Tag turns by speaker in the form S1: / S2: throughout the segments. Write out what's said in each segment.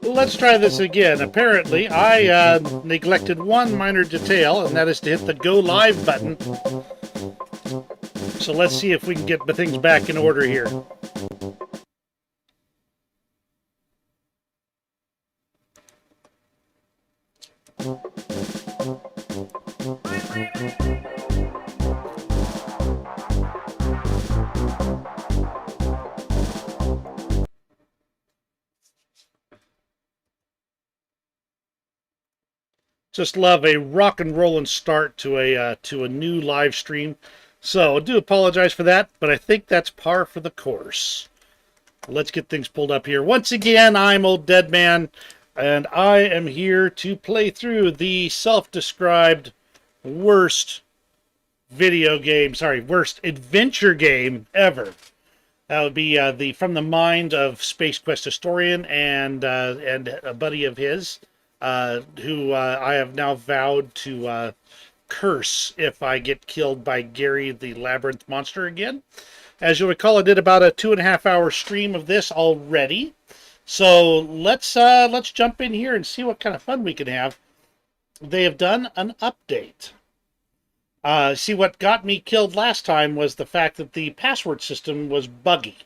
S1: Let's try this again. Apparently, I neglected one minor detail, and that is to hit the Go Live button. So let's see if we can get the things back in order here. Just love a rock and rollin' start to a new live stream. So I do apologize for that, but I think that's par for the course. Let's get things pulled up here. Once again, I'm Old Dead Man, and I am here to play through the self-described worst worst adventure game ever. That would be the From the Mind of Space Quest Historian and a buddy of his. Who I have now vowed to curse if I get killed by Gary the Labyrinth Monster again. As you'll recall, I did about a 2.5 hour stream of this already. So let's jump in here and see what kind of fun we can have. They have done an update. See, what got me killed last time was the fact that the password system was buggy.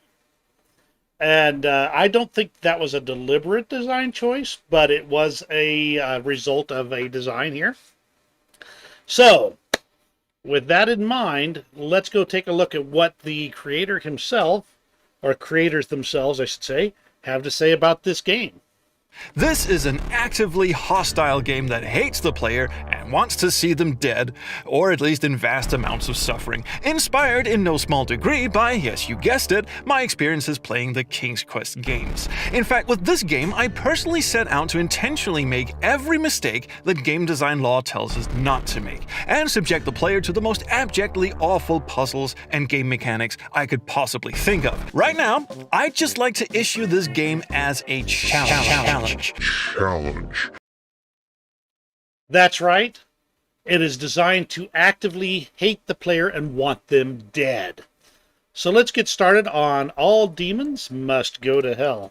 S1: And I don't think that was a deliberate design choice, but it was a result of a design here. So, with that in mind, let's go take a look at what the creator himself, or creators themselves, I should say, have to say about this game.
S2: This is an actively hostile game that hates the player and wants to see them dead, or at least in vast amounts of suffering. Inspired in no small degree by, yes you guessed it, my experiences playing the King's Quest games. In fact, with this game, I personally set out to intentionally make every mistake that game design law tells us not to make, and subject the player to the most abjectly awful puzzles and game mechanics I could possibly think of. Right now, I'd just like to issue this game as a challenge.
S1: That's right. It is designed to actively hate the player and want them dead. So let's get started on All Demons Must Go to Hell.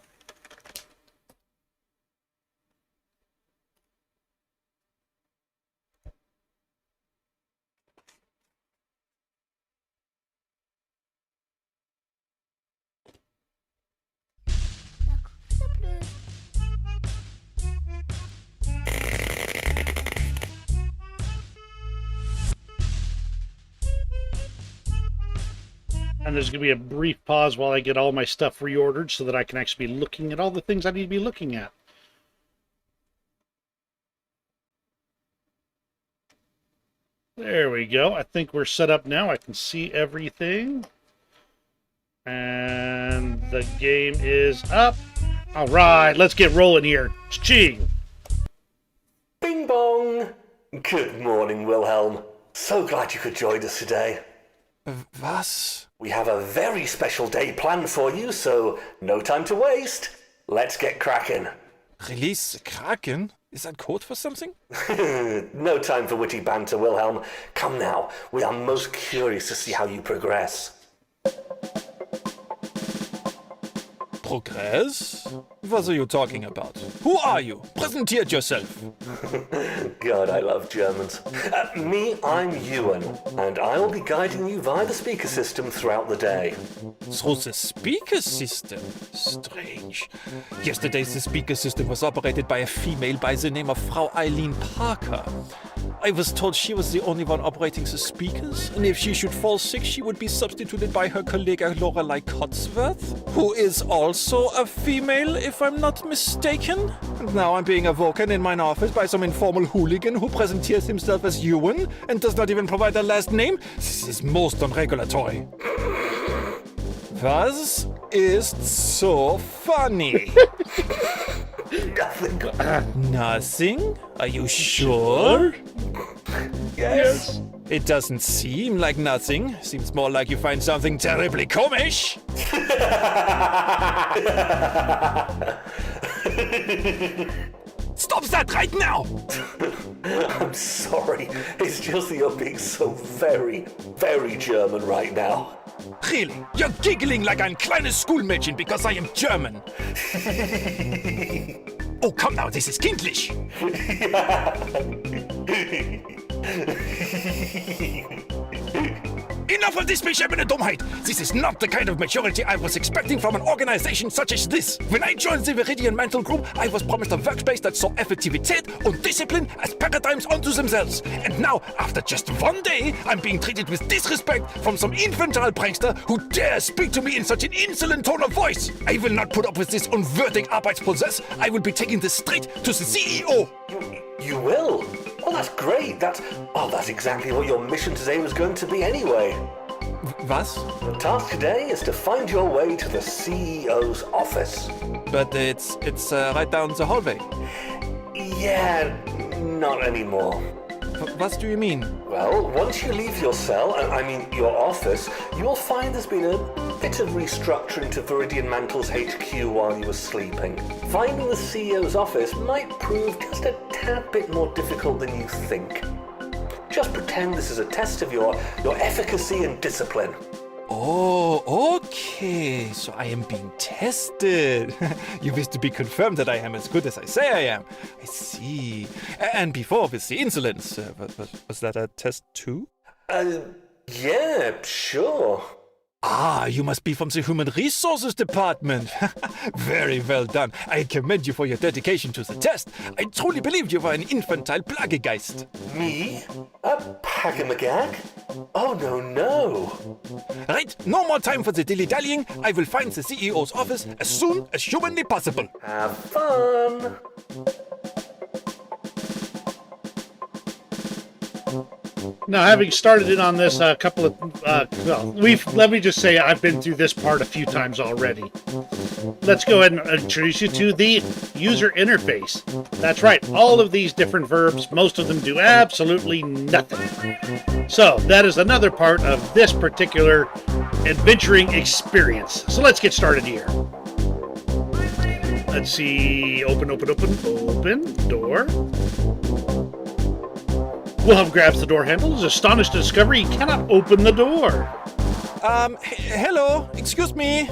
S1: And there's going to be a brief pause while I get all my stuff reordered so that I can actually be looking at all the things I need to be looking at. There we go. I think we're set up now. I can see everything. And the game is up. All right, let's get rolling here. Ching.
S3: Bing bong! Good morning, Wilhelm. So glad you could join us today.
S2: Was?
S3: We have a very special day planned for you, so no time to waste. Let's get cracking.
S2: Release Kraken? Is that code for something?
S3: No time for witty banter, Wilhelm. Come now, we are most curious to see how you progress.
S2: Progress? What are you talking about? Who are you? Präsentiert yourself.
S3: God, I love Germans. Me, I'm Ewan, and I will be guiding you via the speaker system throughout the day.
S2: Through the speaker system? Strange. Yesterday the speaker system was operated by a female by the name of Frau Eileen Parker. I was told she was the only one operating the speakers, and if she should fall sick, she would be substituted by her colleague Lorelei Cotsworth, who is also a female, if I'm not mistaken. And now I'm being awoken in my office by some informal hooligan who presents himself as Ewan and does not even provide a last name. This is most unregulatory. Was ist so funny?
S3: Nothing.
S2: Nothing? Are you sure?
S3: Yes.
S2: It doesn't seem like nothing. Seems more like you find something terribly komisch. Stop that right now!
S3: I'm sorry. It's just that you're being so very, very German right now.
S2: Really? You're giggling like ein kleines Schulmädchen because I am German. Oh, come now, this is kindlich. Enough of this beschämende Dummheit! This is not the kind of maturity I was expecting from an organization such as this. When I joined the Viridian Mental Group, I was promised a workspace that saw Effektivität und Discipline as paradigms unto themselves. And now, after just one day, I'm being treated with disrespect from some infantile prankster who dares speak to me in such an insolent tone of voice. I will not put up with this unwürdig Arbeitsprozess. I will be taking this straight to the CEO.
S3: You will? Oh, that's great. That's exactly what your mission today was going to be anyway.
S2: Was?
S3: The task today is to find your way to the CEO's office.
S2: But it's right down the hallway.
S3: Yeah, not anymore.
S2: What do you mean?
S3: Well, once you leave your cell, your office, you'll find there's been a bit of restructuring to Viridian Mantle's HQ while you were sleeping. Finding the CEO's office might prove just a tad bit more difficult than you think. Just pretend this is a test of your efficacy and discipline.
S2: Oh, okay. So I am being tested. You wish to be confirmed that I am as good as I say I am. I see. And before with the insolence, was that a test too?
S3: Yeah, sure.
S2: Ah, you must be from the Human Resources Department. Very well done. I commend you for your dedication to the test. I truly believed you were an infantile Plagegeist.
S3: Me? A Pagamagag? Oh, no.
S2: Right, no more time for the dilly-dallying. I will find the CEO's office as soon as humanly possible.
S3: Have fun.
S1: Now, having started in on this let me just say I've been through this part a few times already. Let's go ahead and introduce you to the user interface. That's right, all of these different verbs, most of them do absolutely nothing. So, that is another part of this particular adventuring experience. So let's get started here. Let's see, open, door. Wilhelm grabs the door handle, is astonished to discover he cannot open the door.
S2: Hello, excuse me.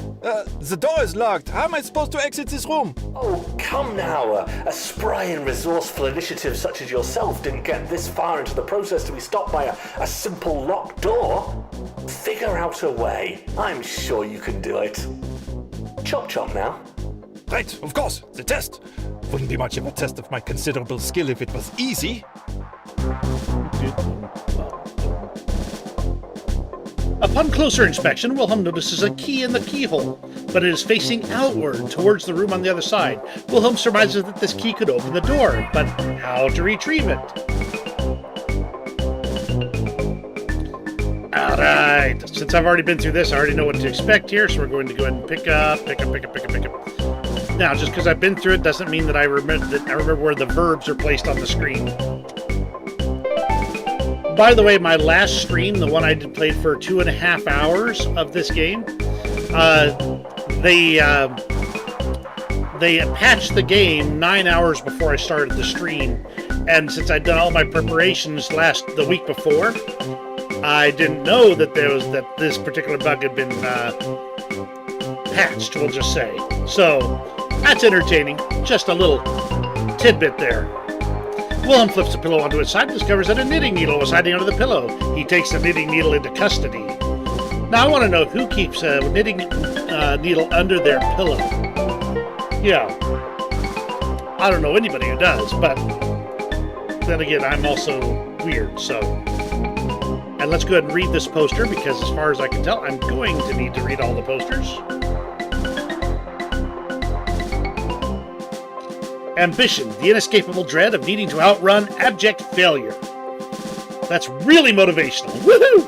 S2: The door is locked. How am I supposed to exit this room?
S3: Oh, come now. A spry and resourceful initiative such as yourself didn't get this far into the process to be stopped by a simple locked door. Figure out a way. I'm sure you can do it. Chop chop now.
S2: Right, of course, the test. Wouldn't be much of a test of my considerable skill if it was easy.
S1: Upon closer inspection, Wilhelm notices a key in the keyhole, but it is facing outward towards the room on the other side. Wilhelm surmises that this key could open the door, but how to retrieve it? Alright, since I've already been through this, I already know what to expect here, so we're going to go ahead and pick up. Now, just because I've been through it doesn't mean that I remember where the verbs are placed on the screen. By the way, my last stream, the one I played for 2.5 hours of this game, they patched the game 9 hours before I started the stream, and since I'd done all my preparations the week before, I didn't know that this particular bug had been patched, we'll just say. So that's entertaining. Just a little tidbit there. Wilhelm flips the pillow onto its side and discovers that a knitting needle was hiding under the pillow. He takes the knitting needle into custody. Now I want to know who keeps a knitting needle under their pillow. Yeah. I don't know anybody who does, but then again, I'm also weird, so. And let's go ahead and read this poster, because as far as I can tell, I'm going to need to read all the posters. Ambition, the inescapable dread of needing to outrun abject failure. That's really motivational. Woohoo!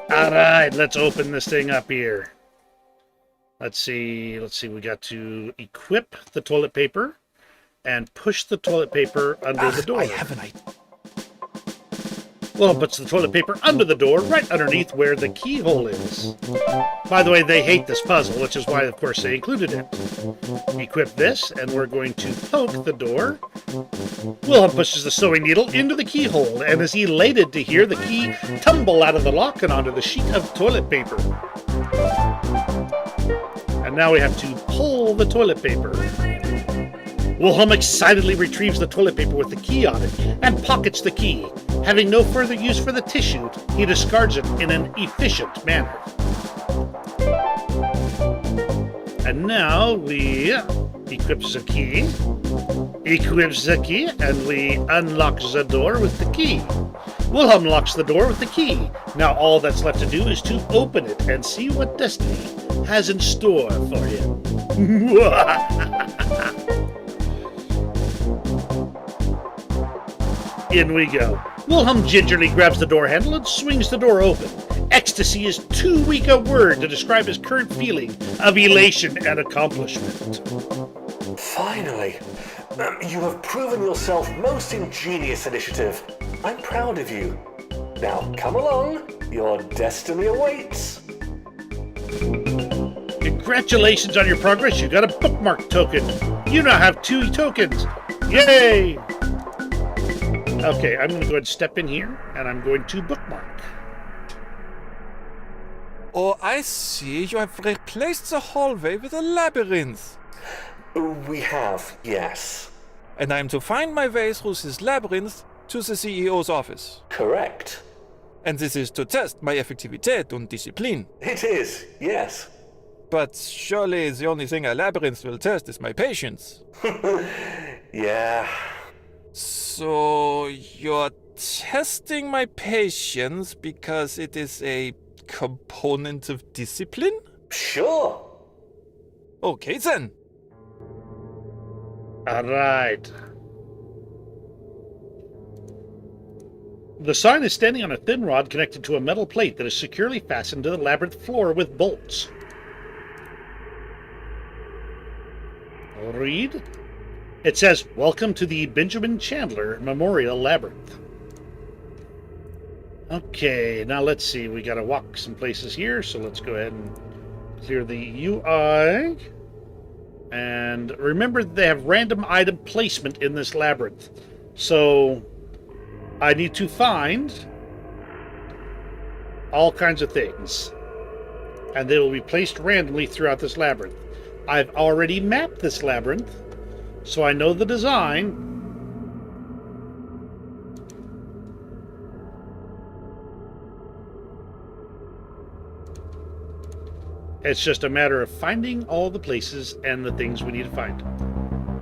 S1: Alright, let's open this thing up here. Let's see, we got to equip the toilet paper and push the toilet paper under the door.
S2: I have an idea.
S1: Well, puts the toilet paper under the door, right underneath where the keyhole is. By the way, they hate this puzzle, which is why, of course, they included it. Equip this, and we're going to poke the door Wilhelm pushes the sewing needle into the keyhole and is elated to hear the key tumble out of the lock and onto the sheet of toilet paper. And now we have to pull the toilet paper. Wilhelm excitedly retrieves the toilet paper with the key on it and pockets the key. Having no further use for the tissue, he discards it in an efficient manner. And now we equip the key, and we unlock the door with the key. Wilhelm locks the door with the key. Now all that's left to do is to open it and see what destiny has in store for him. In we go. Wilhelm gingerly grabs the door handle and swings the door open. Ecstasy is too weak a word to describe his current feeling of elation and accomplishment.
S3: Finally, you have proven yourself most ingenious, Initiative. I'm proud of you. Now come along, your destiny awaits.
S1: Congratulations on your progress, you got a bookmark token. You now have 2 tokens. Yay! Okay, I'm going to go ahead and step in here, and I'm going to bookmark.
S2: Oh, I see. You have replaced the hallway with a labyrinth.
S3: We have, yes.
S2: And I am to find my way through this labyrinth to the CEO's office.
S3: Correct.
S2: And this is to test my Effektivität und Disziplin.
S3: It is, yes.
S2: But surely the only thing a labyrinth will test is my patience.
S3: Yeah.
S2: So you're testing my patience because it is a component of discipline?
S3: Sure.
S2: Okay then.
S1: All right. The sign is standing on a thin rod connected to a metal plate that is securely fastened to the labyrinth floor with bolts. Read. It says, "Welcome to the Benjamin Chandler Memorial Labyrinth." Okay, now let's see. We got to walk some places here, so let's go ahead and clear the UI. And remember, they have random item placement in this labyrinth. So I need to find all kinds of things, and they will be placed randomly throughout this labyrinth. I've already mapped this labyrinth, so I know the design. It's just a matter of finding all the places and the things we need to find.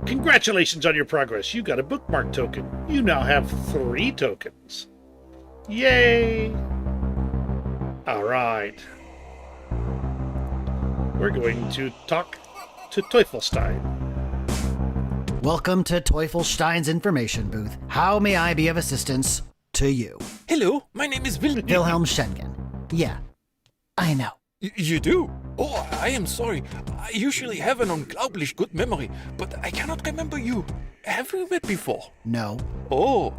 S1: Congratulations on your progress. You got a bookmark token. You now have 3 tokens. Yay! All right. We're going to talk to Teufelstein.
S4: Welcome to Teufelstein's information booth. How may I be of assistance to you?
S2: Hello, my name is
S4: Wilhelm Schengen. Yeah, I know.
S2: You do? Oh, I am sorry. I usually have an unglaublich good memory, but I cannot remember you. Have we met before?
S4: No.
S2: Oh,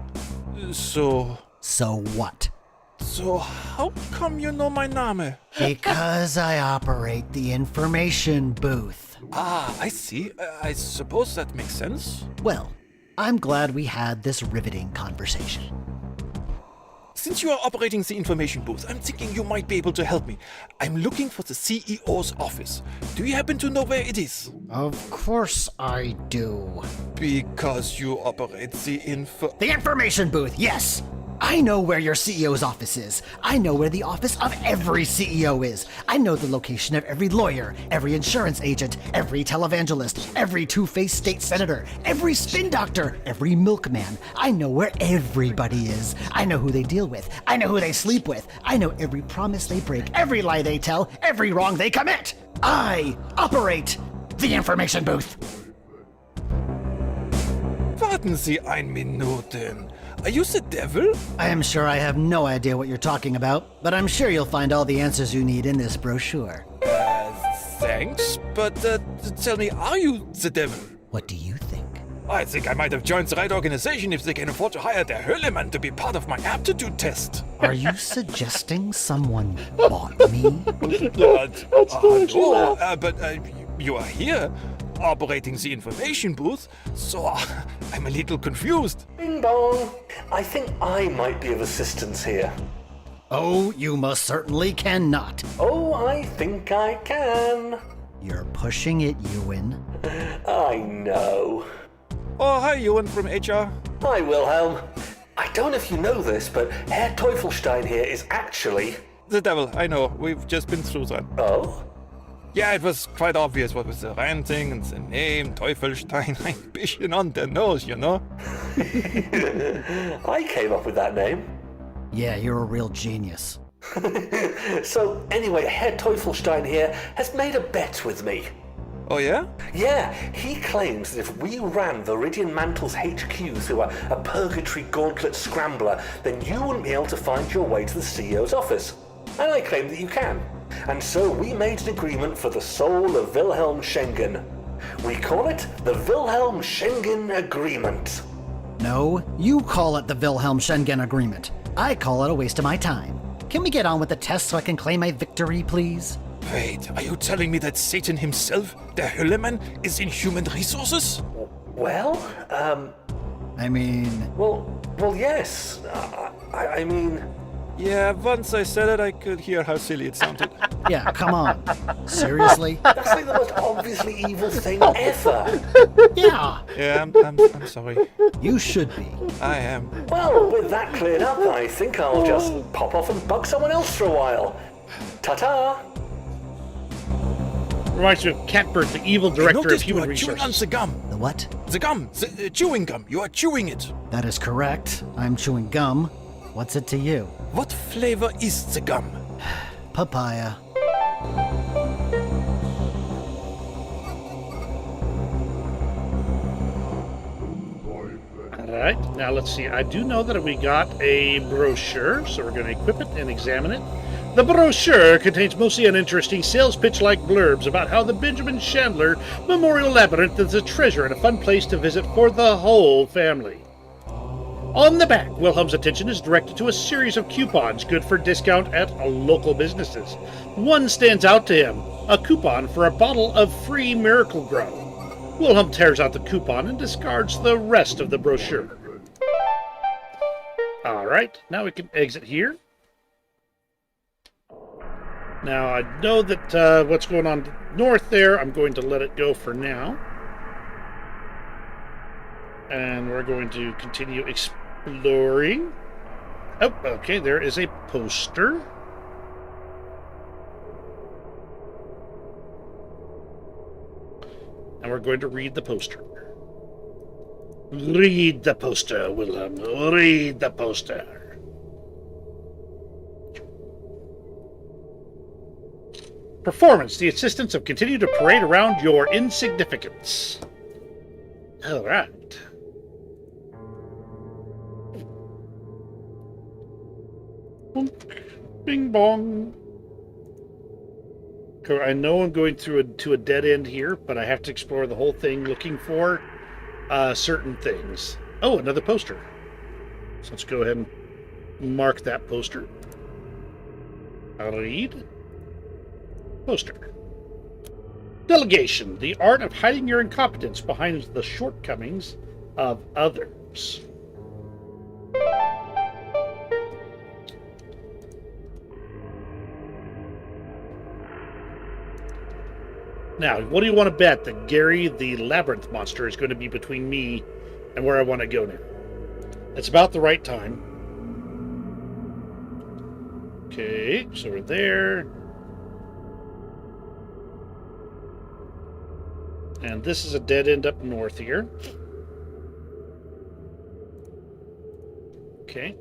S2: so...
S4: So what?
S2: So how come you know my name?
S4: Because I operate the information booth.
S2: Ah, I see. I suppose that makes sense.
S4: Well, I'm glad we had this riveting conversation.
S2: Since you are operating the information booth, I'm thinking you might be able to help me. I'm looking for the CEO's office. Do you happen to know where it is?
S4: Of course I do.
S2: Because you operate the
S4: The information booth, yes! I know where your CEO's office is. I know where the office of every CEO is. I know the location of every lawyer, every insurance agent, every televangelist, every two-faced state senator, every spin doctor, every milkman. I know where everybody is. I know who they deal with. I know who they sleep with. I know every promise they break, every lie they tell, every wrong they commit. I operate the information booth.
S2: Warten Sie ein Minuten. Are you the devil?
S4: I am sure I have no idea what you're talking about, but I'm sure you'll find all the answers you need in this brochure.
S2: Thanks, but tell me, are you the devil?
S4: What do you think?
S2: I think I might have joined the right organization if they can afford to hire der Höllemann to be part of my aptitude test.
S4: Are you suggesting someone bought me?
S2: Hello, but you are here. operating the information booth, so I'm a little confused.
S3: Bing bong. I think I might be of assistance here.
S4: Oh, you most certainly cannot.
S3: Oh, I think I can.
S4: You're pushing it, Ewan.
S3: I know.
S2: Oh, hi, Ewan from HR.
S3: Hi, Wilhelm. I don't know if you know this, but Herr Teufelstein here is actually...
S2: The devil, I know. We've just been through that.
S3: Oh?
S2: Yeah, it was quite obvious what was the ranting and the name, Teufelstein, ein bisschen on the nose, you know?
S3: I came up with that name.
S4: Yeah, you're a real genius.
S3: So, anyway, Herr Teufelstein here has made a bet with me.
S2: Oh, yeah?
S3: Yeah, he claims that if we ran Viridian Mantle's HQ through a purgatory gauntlet scrambler, then you wouldn't be able to find your way to the CEO's office. And I claim that you can. And so we made an agreement for the soul of Wilhelm Schengen. We call it the Wilhelm Schengen Agreement.
S4: No, you call it the Wilhelm Schengen Agreement. I call it a waste of my time. Can we get on with the test so I can claim my victory, please?
S2: Wait, are you telling me that Satan himself, the Höllemann, is in human resources?
S3: Well,
S4: I mean...
S3: Well, yes. I mean...
S2: Yeah, once I said it, I could hear how silly it sounded.
S4: Yeah, come on. Seriously?
S3: That's like the most obviously evil thing ever.
S4: Yeah,
S2: Yeah, I'm sorry.
S4: you should be.
S2: I am.
S3: Well, with that cleared up, I think I'll just pop off and bug someone else for a while. Ta-ta!
S1: Reminds me of Catbird, the evil
S2: I
S1: director of
S2: noticed you
S1: human
S2: are chewing on
S1: resources.
S2: the gum.
S4: The what?
S2: The gum, the chewing gum. You are chewing it.
S4: That is correct. I'm chewing gum. What's it to you?
S2: What flavor is the gum?
S4: Papaya.
S1: Alright, now let's see. I do know that we got a brochure, so we're going to equip it and examine it. The brochure contains mostly uninteresting sales pitch-like blurbs about how the Benjamin Chandler Memorial Labyrinth is a treasure and a fun place to visit for the whole family. On the back, Wilhelm's attention is directed to a series of coupons good for discount at local businesses. One stands out to him, a coupon for a bottle of free Miracle Grow. Wilhelm tears out the coupon and discards the rest of the brochure. Alright, now we can exit here. Now, I know that what's going on north there, I'm going to let it go for now. And we're going to continue exploring. Oh, okay, there is a poster. And we're going to read the poster. Read the poster, Wilhelm. Read the poster. Performance. The assistants have continued to parade around your insignificance. All right. Bing bong. I know I'm going to a dead end here, but I have to explore the whole thing looking for certain things. Oh, another poster. So let's go ahead and mark that poster. I'll read. Poster. Delegation. The art of hiding your incompetence behind the shortcomings of others. Now, what do you want to bet that Gary the Labyrinth Monster is going to be between me and where I want to go now? It's about the right time. Okay, so we're there. And this is a dead end up north here. Okay.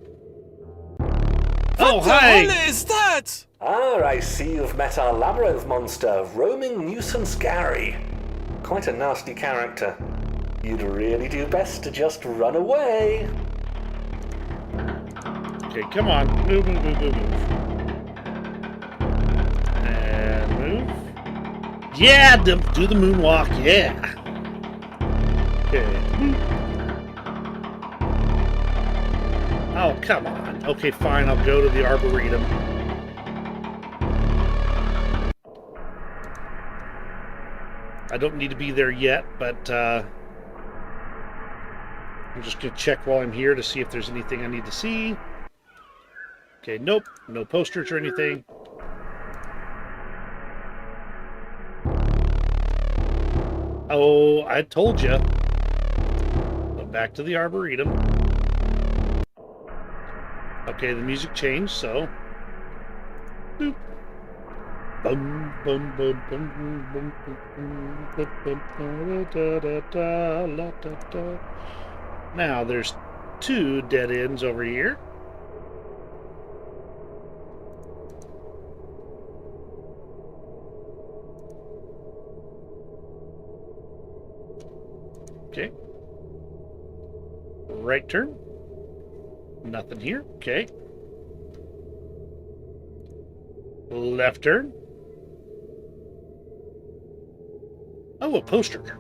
S1: Oh,
S2: What the
S1: hi!
S2: hell is that?
S3: Ah, I see you've met our labyrinth monster, roaming nuisance Gary. Quite a nasty character. You'd really do best to just run away.
S1: Okay, come on. Move, move, move, move, move. And move. Yeah, do the moonwalk, yeah. Okay. Oh, come on. Okay, fine, I'll go to the Arboretum. I don't need to be there yet, but I'm just going to check while I'm here to see if there's anything I need to see. Okay, nope. No posters or anything. Oh, I told you. Go back to the Arboretum. Okay, the music changed, so... Boop. Bum, bum, bum, bum, bum, bum, bum, da, da, da, la, da, da. Now, there's 2 dead ends over here. Okay. Right turn. Nothing here. Okay. Left turn. Oh, a poster.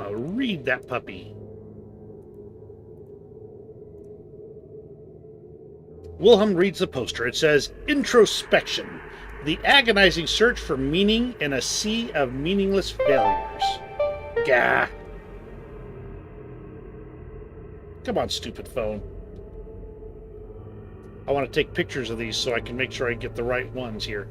S1: Read that puppy. Wilhelm reads the poster. It says, Introspection. The agonizing search for meaning in a sea of meaningless failures. Gah. Come on, stupid phone. I want to take pictures of these so I can make sure I get the right ones here.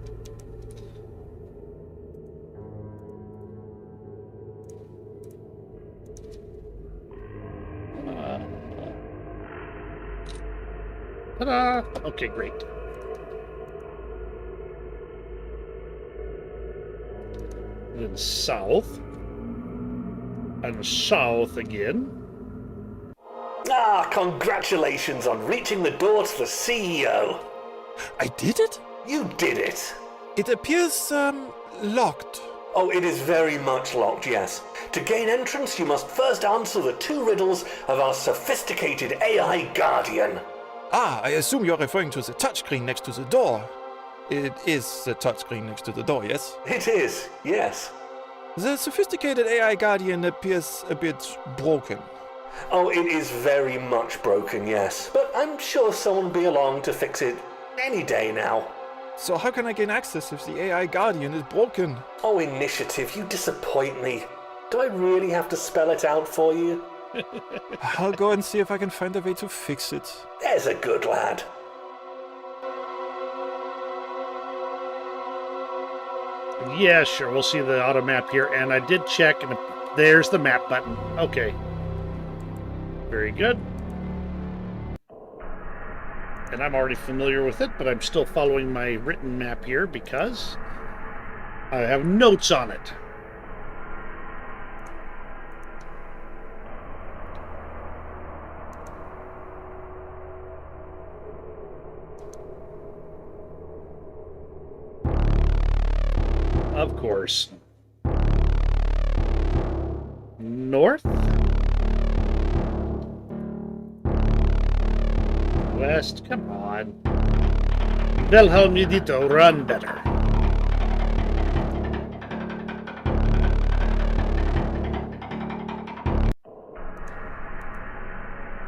S1: Ta-da! Okay, great. Then south. And south again.
S3: Ah, congratulations on reaching the door to the CEO.
S2: I did it?
S3: You did it.
S2: It appears, locked.
S3: Oh, it is very much locked, yes. To gain entrance, you must first answer the 2 riddles of our sophisticated AI guardian.
S2: Ah, I assume you're referring to the touchscreen next to the door. It is the touchscreen next to the door, yes?
S3: It is, yes.
S2: The sophisticated AI Guardian appears a bit broken.
S3: Oh, it is very much broken, yes. But I'm sure someone will be along to fix it any day now.
S2: So how can I gain access if the AI Guardian is broken?
S3: Oh, Initiative, you disappoint me. Do I really have to spell it out for you?
S2: I'll go and see if I can find a way to fix it.
S3: There's a good lad.
S1: Yeah, sure. We'll see the auto map here. And I did check, and there's the map button. Okay. Very good. And I'm already familiar with it, but I'm still following my written map here because I have notes on it. Of course. North. West. Come on. Wilhelm needed to run better.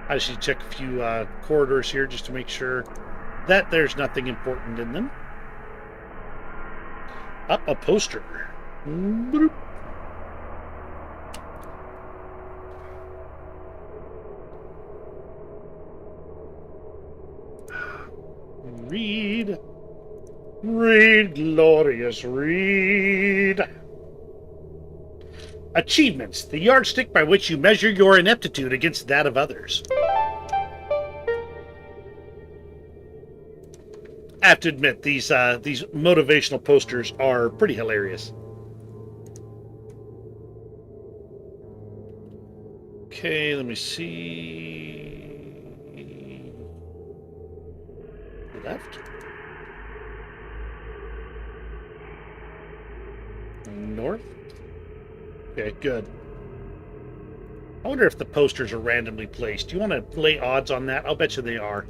S1: I should check a few corridors here just to make sure that there's nothing important in them. Up a poster. Bloop. Read. Read, glorious, read. Achievements, the yardstick by which you measure your ineptitude against that of others. I have to admit, these motivational posters are pretty hilarious. Okay, let me see. Left. North. Okay, good. I wonder if the posters are randomly placed. Do you want to lay odds on that? I'll bet you they are.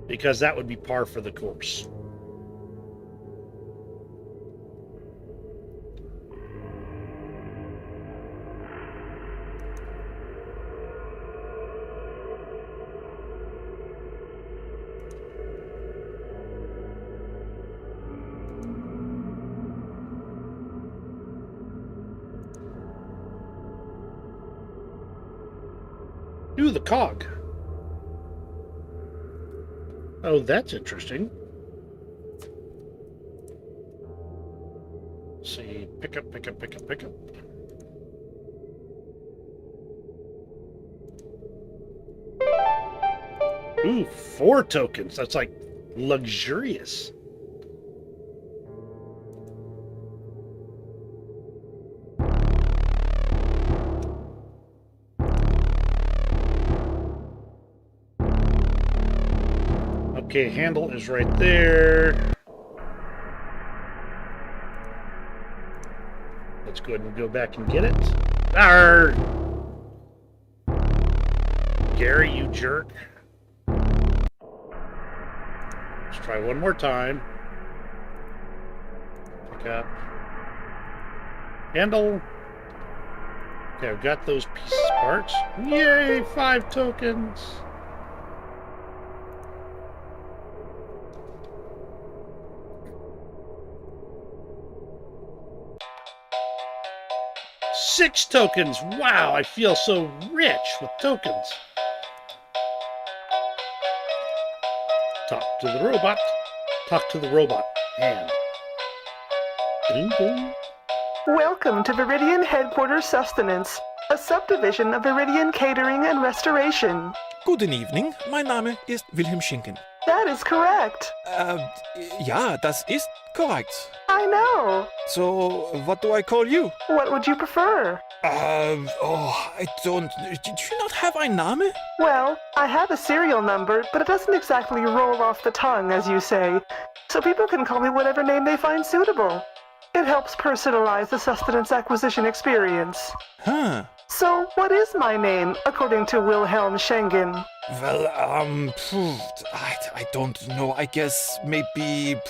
S1: Because that would be par for the course. Ooh, the cog. Oh, that's interesting. Let's see, pick up. Ooh, 4 tokens. That's like luxurious. Okay, handle is right there. Let's go ahead and go back and get it. Arr! Gary, you jerk. Let's try one more time. Pick up. Handle. Okay, I've got those pieces parts. Yay, 5 tokens. Six tokens! Wow, I feel so rich with tokens. Talk to the robot. Talk to the robot. Hand. Ding, ding.
S5: Welcome to Viridian Headquarters Sustenance, a subdivision of Viridian Catering and Restoration.
S2: Guten Evening, mein Name ist Wilhelm Schinken.
S5: That is correct.
S2: Ja, das ist korrekt.
S5: I know.
S2: So, what do I call you?
S5: What would you prefer?
S2: I don't... Do you not have ein Name?
S5: Well, I have a serial number, but it doesn't exactly roll off the tongue, as you say. So people can call me whatever name they find suitable. It helps personalize the sustenance acquisition experience.
S2: Huh.
S5: So, what is my name, according to Wilhelm Schengen?
S2: Well, I don't know. I guess maybe...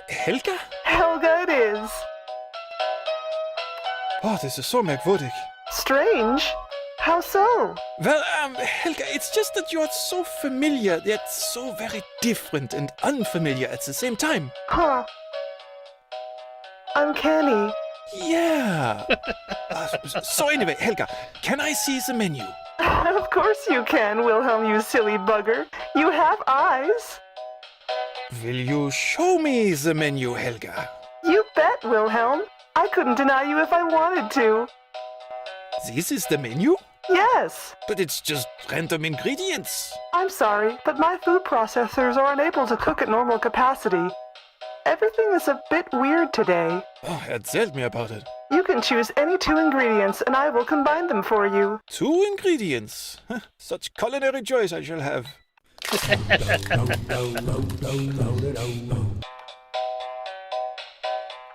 S2: Helga?
S5: Helga it is.
S2: Oh, this is so merkwürdig.
S5: Strange. How so?
S2: Well, Helga, it's just that you are so familiar, yet so very different and unfamiliar at the same time.
S5: Huh. Uncanny.
S2: Yeah. So anyway, Helga, can I see the menu?
S5: Of course you can, Wilhelm, you silly bugger. You have eyes.
S2: Will you show me the menu, Helga?
S5: You bet, Wilhelm. I couldn't deny you if I wanted to.
S2: This is the menu?
S5: Yes.
S2: But it's just random ingredients.
S5: I'm sorry, but my food processors are unable to cook at normal capacity. Everything is a bit weird today.
S2: Oh, erzählt me about it.
S5: You can choose any 2 ingredients and I will combine them for you.
S2: 2 ingredients. Such culinary choice I shall have.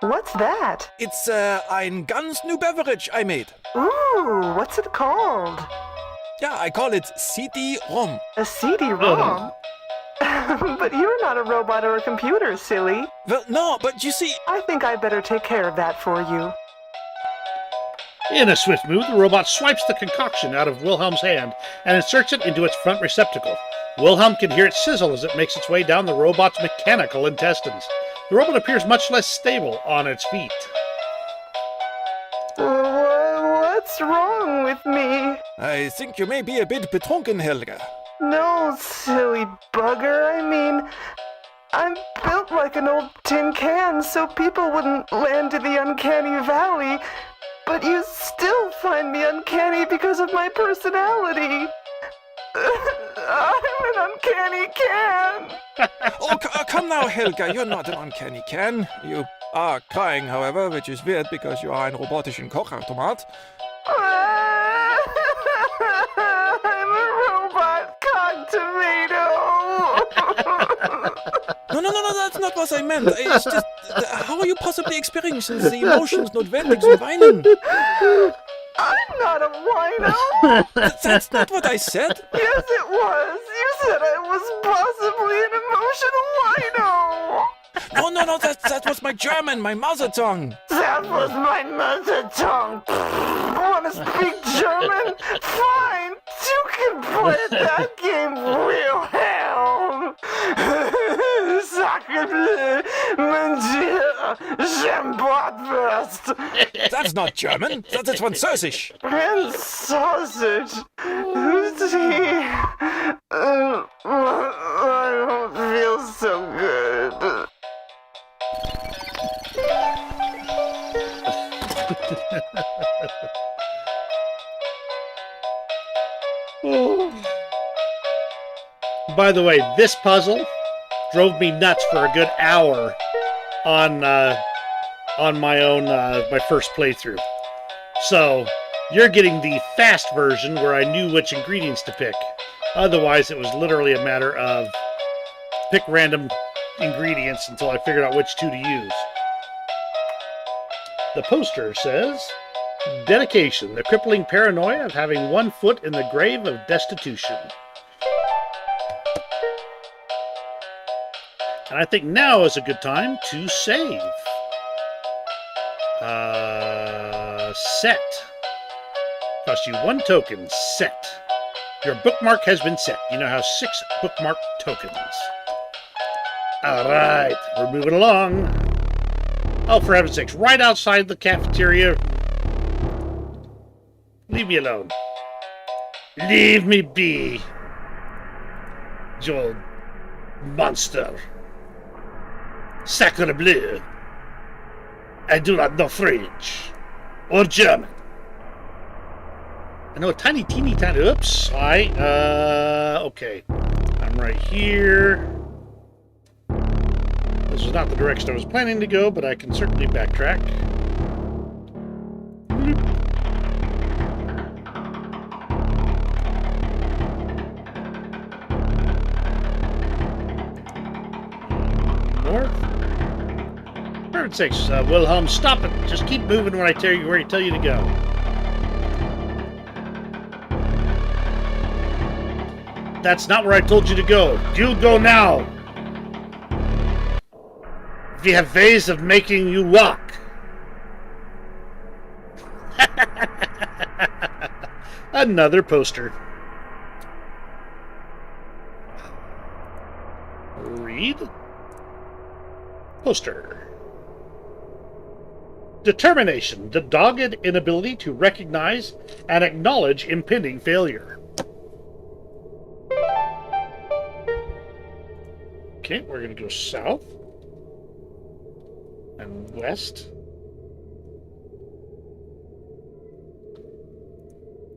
S5: What's that?
S2: It's ein ganz new beverage I made.
S5: Ooh, what's it called?
S2: Yeah, I call it CD-ROM.
S5: A CD-ROM? But you're not a robot or a computer, silly.
S2: Well, no, but you see...
S5: I think I better take care of that for you.
S1: In a swift move, the robot swipes the concoction out of Wilhelm's hand and inserts it into its front receptacle. Wilhelm can hear it sizzle as it makes its way down the robot's mechanical intestines. The robot appears much less stable on its feet.
S5: What's wrong with me?
S2: I think you may be a bit betrunken, Helga.
S5: No, silly bugger. I mean, I'm built like an old tin can so people wouldn't land in the uncanny valley. But you still find me uncanny because of my personality. I'm an uncanny can.
S2: Come now, Helga. You're not an uncanny can. You are crying, however, which is weird because you are ein robotischen Kochautomat.
S5: I'm a robot cock tomato.
S2: No, that's not what I meant. It's just, how are you possibly experiencing the emotions notwendig zum Weinen?
S5: I'm not a wino.
S2: That's not what I said.
S5: Yes, it was. You said I was possibly an emotional wino.
S2: No, that was my German, my mother tongue.
S5: That was my mother tongue. Want to speak German? Fine. You can play that game, Wilhelm. Sacre bleu, mon Dieu. Schembratwurst!
S2: That's not German, that is Französisch.
S5: And sausage! Who's he? I don't feel so good.
S1: By the way, this puzzle drove me nuts for a good hour on my own my first playthrough. So you're getting the fast version where I knew which ingredients to pick. Otherwise, it was literally a matter of pick random ingredients until I figured out which two to use. The poster says, "Dedication, the crippling paranoia of having one foot in the grave of destitution." And I think now is a good time to save. Set. Cost you 1 token. Set. Your bookmark has been set. You now have 6 bookmark tokens. Alright, we're moving along. Oh, for heaven's sakes, right outside the cafeteria. Leave me alone. Leave me be. You monster. Sacre bleu. I do not know French. Or German. I know a tiny, teeny, tiny... Oops. Okay. I'm right here. This is not the direction I was planning to go, but I can certainly backtrack. North. For heaven's sakes, Wilhelm, stop it. Just keep moving when I tell you where I tell you to go. That's not where I told you to go. You go now. We have ways of making you walk. Another poster. Read. Poster. Determination, the dogged inability to recognize and acknowledge impending failure. Okay, we're going to go south and west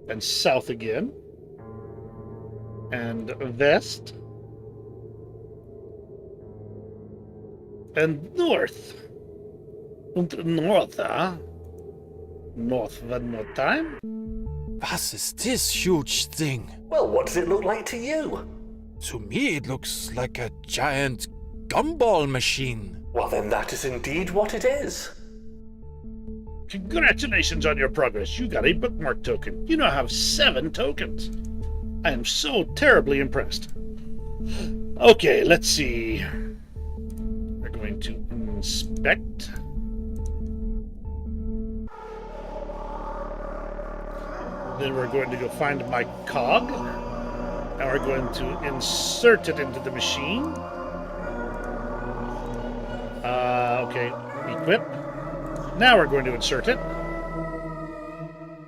S1: and south again and west and north. Und north, huh? North one more time.
S2: Was is this huge thing?
S3: Well, what does it look like to you?
S2: To me, it looks like a giant gumball machine.
S3: Well, then that is indeed what it is.
S1: Congratulations on your progress. You got a bookmark token. You now have 7 tokens. I am so terribly impressed. Okay, let's see. We're going to inspect. Then we're going to go find my cog. And we're going to insert it into the machine. Okay, equip. Now we're going to insert it.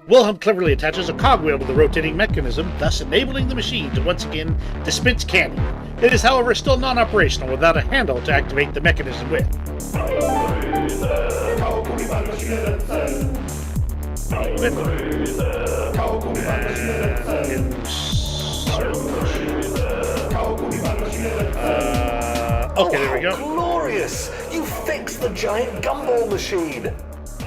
S1: Wilhelm cleverly attaches a cogwheel to the rotating mechanism, thus enabling the machine to once again dispense candy. It is, however, still non-operational without a handle to activate the mechanism with. Okay, there we go.
S3: Glorious! You fixed the giant gumball machine!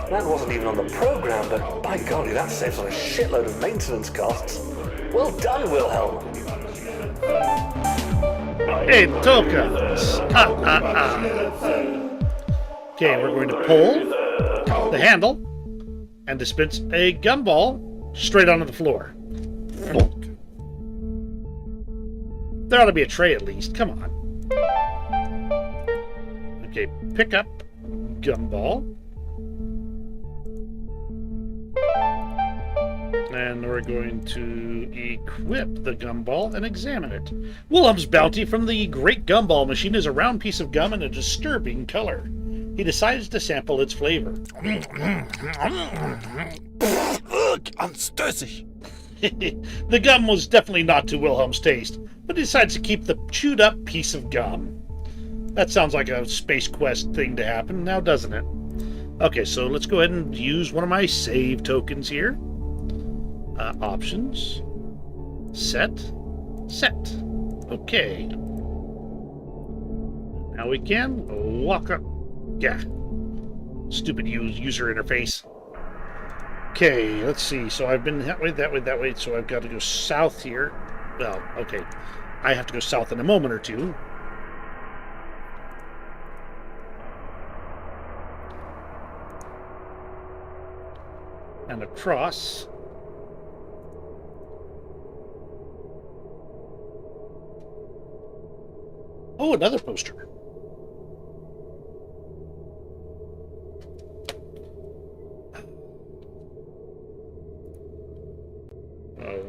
S3: That wasn't even on the program, but by golly, that saves on a shitload of maintenance costs. Well done, Wilhelm!
S1: 8 tokens! Okay, we're going to pull the handle and dispense a gumball straight onto the floor. There ought to be a tray at least. Come on. Okay, pick up gumball. And we're going to equip the gumball and examine it. Wilhelm's bounty from the Great Gumball Machine is a round piece of gum in a disturbing color. he decides to sample its flavor.
S2: Ugh, anstößig.
S1: The gum was definitely not to Wilhelm's taste, but he decides to keep the chewed up piece of gum. That sounds like a Space Quest thing to happen, now doesn't it? Okay, so let's go ahead and use one of my save tokens here. Options. Set. Okay. Now we can walk up. Yeah. Stupid user interface. Okay, let's see. So I've been that way. So I've got to go south here. Well, okay. I have to go south in a moment or two. And across. Oh, another poster.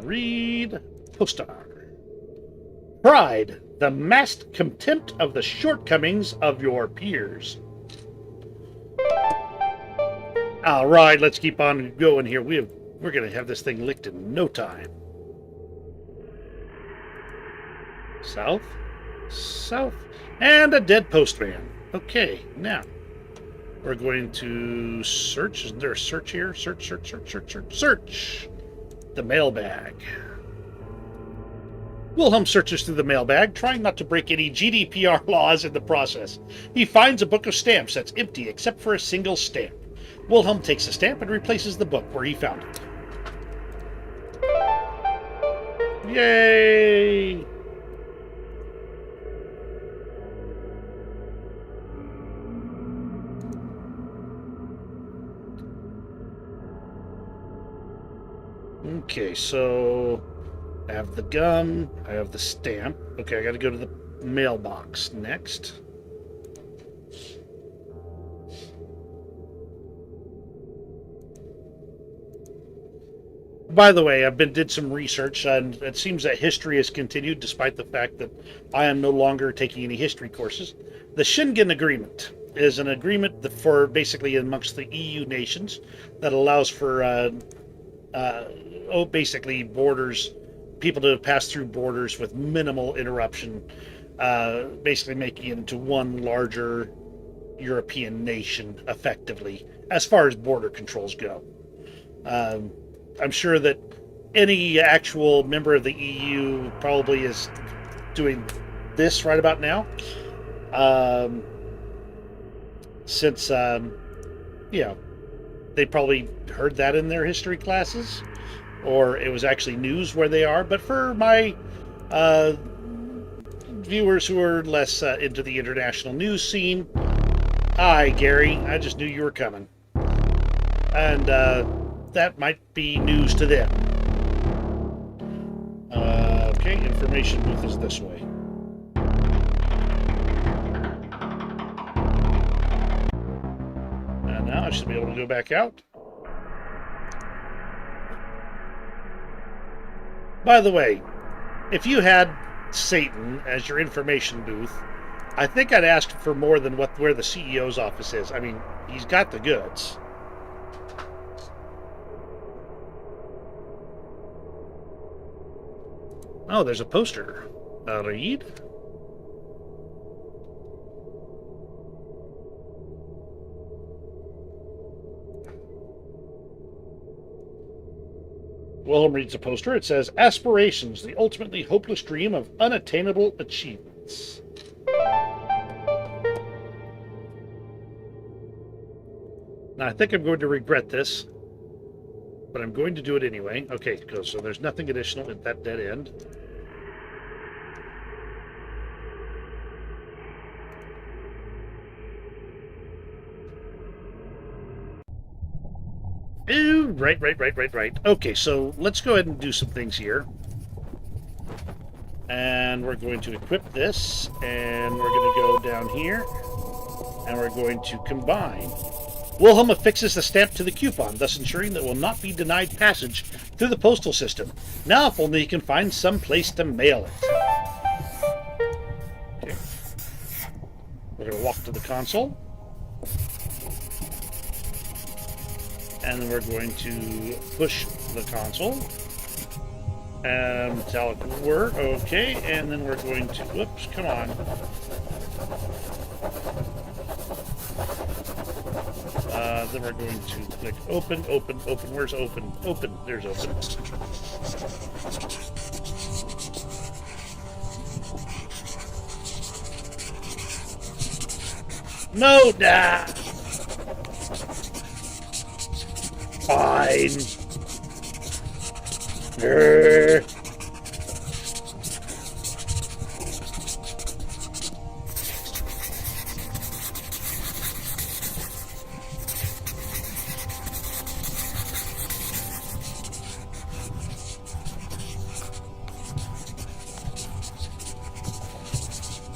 S1: Read poster. Pride, the masked contempt of the shortcomings of your peers. All right, let's keep on going here. We're going to have this thing licked in no time. South, and a dead postman. Okay, now we're going to search. Isn't there a search here? Search. The mailbag. Wilhelm searches through the mailbag, trying not to break any GDPR laws in the process. He finds a book of stamps that's empty except for a single stamp. Wilhelm takes the stamp and replaces the book where he found it. Yay! Okay, so I have the gum, I have the stamp. Okay, I gotta go to the mailbox next. By the way, did some research, and it seems that history has continued despite the fact that I am no longer taking any history courses. The Schengen Agreement is an agreement for basically amongst the EU nations that allows for basically borders, people to pass through borders with minimal interruption, basically making it into one larger European nation, effectively, as far as border controls go. I'm sure that any actual member of the EU probably is doing this right about now, since, they probably heard that in their history classes, or it was actually news where they are. But for my viewers who are less into the international news scene, hi, Gary. I just knew you were coming. And that might be news to them. Okay, information booth is this way. And now I should be able to go back out. By the way, if you had Satan as your information booth, I think I'd ask for more than where the CEO's office is. I mean, he's got the goods. Oh, there's a poster. Read. Wilhelm reads the poster. It says, "Aspirations, the ultimately hopeless dream of unattainable achievements." Now, I think I'm going to regret this, but I'm going to do it anyway. Okay, so there's nothing additional at that dead end. Ooh, right. Okay, so let's go ahead and do some things here. And we're going to equip this, and we're going to go down here, and we're going to combine. Wilhelm affixes the stamp to the coupon, thus ensuring that it will not be denied passage through the postal system. Now, if only he can find some place to mail it. Okay. We're going to walk to the console. And then we're going to push the console. Metallic were okay, and then we're going to, whoops, come on. Then we're going to click open, open, open. Where's open? Open. There's open. No, nah. Fine. Grr.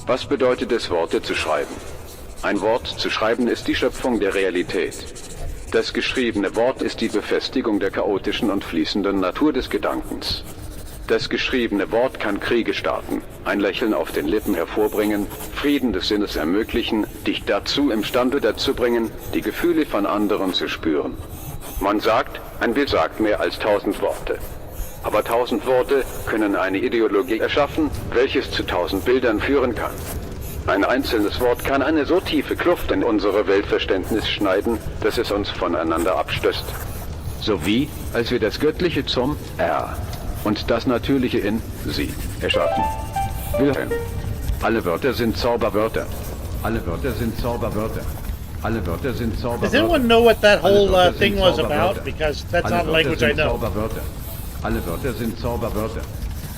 S6: Was bedeutet es, Worte zu schreiben? Ein Wort zu schreiben ist die Schöpfung der Realität. Das geschriebene Wort ist die Befestigung der chaotischen und fließenden Natur des Gedankens. Das geschriebene Wort kann Kriege starten, ein Lächeln auf den Lippen hervorbringen, Frieden des Sinnes ermöglichen, dich dazu imstande dazu bringen, die Gefühle von anderen zu spüren. Man sagt, ein Bild sagt mehr als 1000 Worte. Aber 1000 Worte können eine Ideologie erschaffen, welches zu 1000 Bildern führen kann. Ein einzelnes Wort kann eine so tiefe Kluft in unsere Weltverständnis schneiden, dass es uns voneinander abstößt. So wie, als wir das Göttliche zum Er und das Natürliche in Sie erschaffen. Wilhelm. Alle Wörter sind Zauberwörter. Alle Wörter sind Zauberwörter. Alle Wörter sind Zauberwörter.
S1: Does anyone know what that whole thing was about? Because that's not a language I know.
S6: Alle Wörter sind Zauberwörter.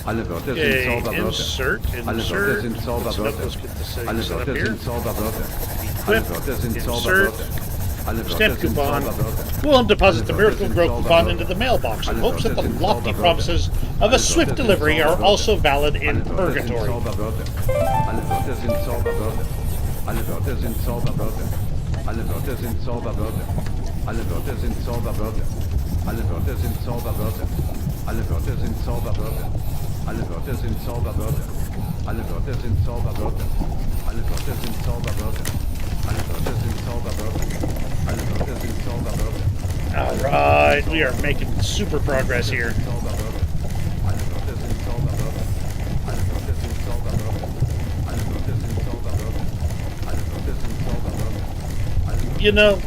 S6: Alle Wörter sind Zauberwörter.
S1: Insert.
S6: Alle Wörter sind Zauberwörter.
S1: Let's get this
S6: Alle
S1: set up
S6: Wörter
S1: here.
S6: sind Zauberwörter.
S1: Equip.
S6: Alle Wörter sind
S1: Insert.
S6: Zauberwörter. Alle Wörter
S1: Stamp
S6: sind
S1: coupon.
S6: Zauberwörter.
S1: We'll deposit the Miracle Grow coupon into the mailbox in hopes that the lofty promises of a swift delivery are also valid in purgatory.
S6: Alle Wörter sind Zauberwörter. Alle Wörter sind Zauberwörter. Alle Wörter sind Zauberwörter. Alle Wörter sind Zauberwörter. Alle Wörter sind Zauberwörter. Alle Wörter sind Zauberwörter. Alle Wörter sind Zauberwörter. Alle Wörter sind Zauberwörter. Alle Wörter sind Zauberwörter. Alle Wörter sind Zauberwörter. Alle Wörter sind Zauberwörter.
S1: All right, we are making super progress here.
S6: Alle Wörter sind Zauberwörter. Alle Wörter sind Zauberwörter. Alle Wörter sind Zauberwörter. Alle Wörter sind Zauberwörter.
S1: You know,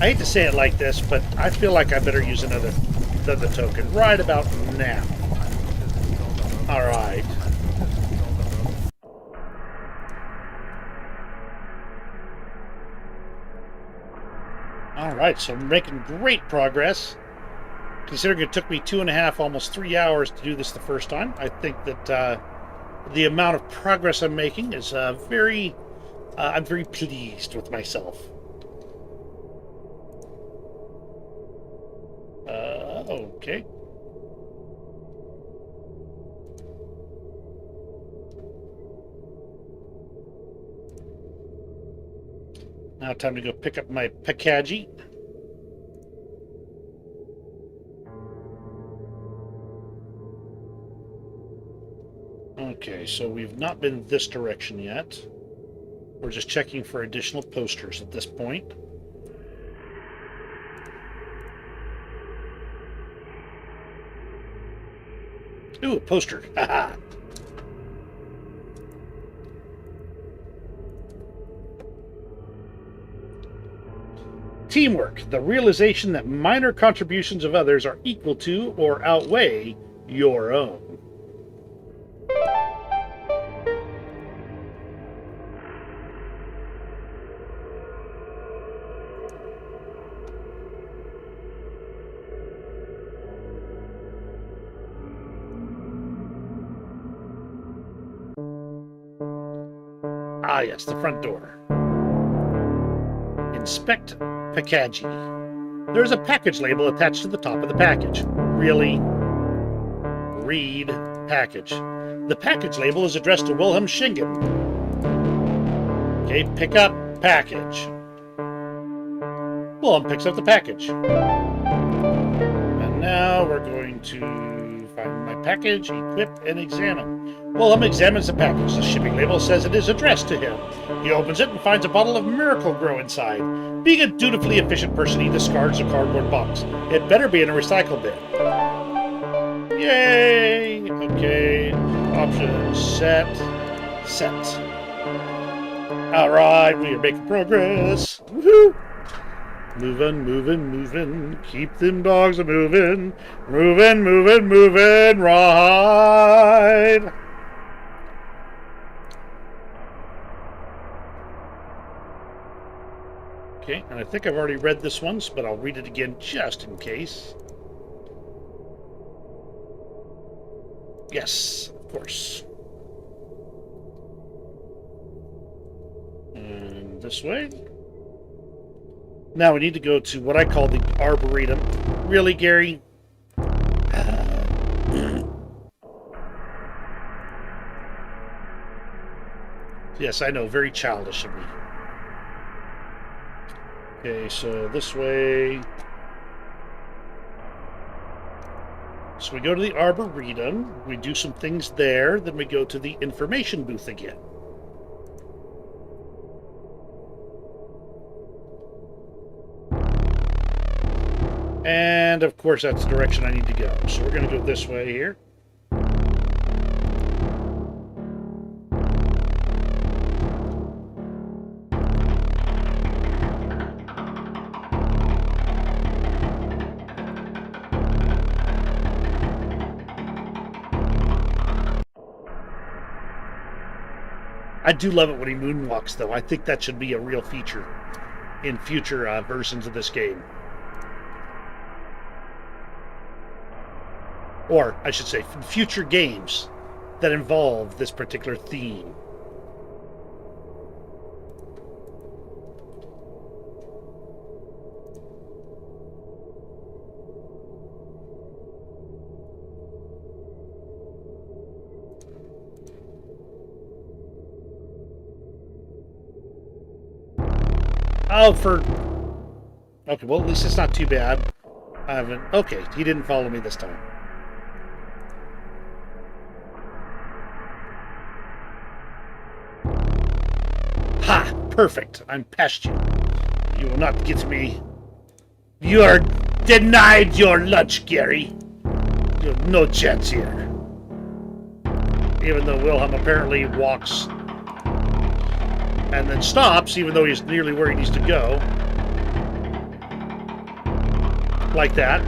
S1: I hate to say it like this, but I feel like I better use another token right about now. All right. All right, so I'm making great progress. Considering it took me 2.5, almost 3 hours to do this the first time, I think that the amount of progress I'm making is I'm very pleased with myself. Okay. Now time to go pick up my package. Okay, so we've not been this direction yet. We're just checking for additional posters at this point. Ooh, a poster. Haha. Teamwork, the realization that minor contributions of others are equal to or outweigh your own. Ah, yes, the front door. Inspect package. There is a package label attached to the top of the package. Really? Read package. The package label is addressed to Wilhelm Schingen. Okay, pick up package. Wilhelm picks up the package. And now we're going to find my package, equip, and examine. Wilhelm examines the package. The shipping label says it is addressed to him. He opens it and finds a bottle of Miracle Grow inside. Being a dutifully efficient person, he discards the cardboard box. It better be in a recycle bin. Yay! Okay. Options. Set. Alright, we are making progress. Woohoo! Moving. Keep them dogs a-moving. Moving. Right. Okay, and I think I've already read this once, but I'll read it again just in case. Yes, of course. And this way. Now we need to go to what I call the Arboretum. Really, Gary? Yes, I know, very childish of me. Okay, so this way. So we go to the Arboretum, we do some things there, then we go to the information booth again. And of course that's the direction I need to go. So we're going to go this way here. I do love it when he moonwalks, though. I think that should be a real feature in future versions of this game. Or, I should say, future games that involve this particular theme. Oh, okay, well, at least it's not too bad. I haven't... Okay, he didn't follow me this time. Ha! Perfect. I'm past you. You will not get me. You are denied your lunch, Gary. You have no chance here. Even though Wilhelm apparently walks and then stops, even though he's nearly where he needs to go. Like that.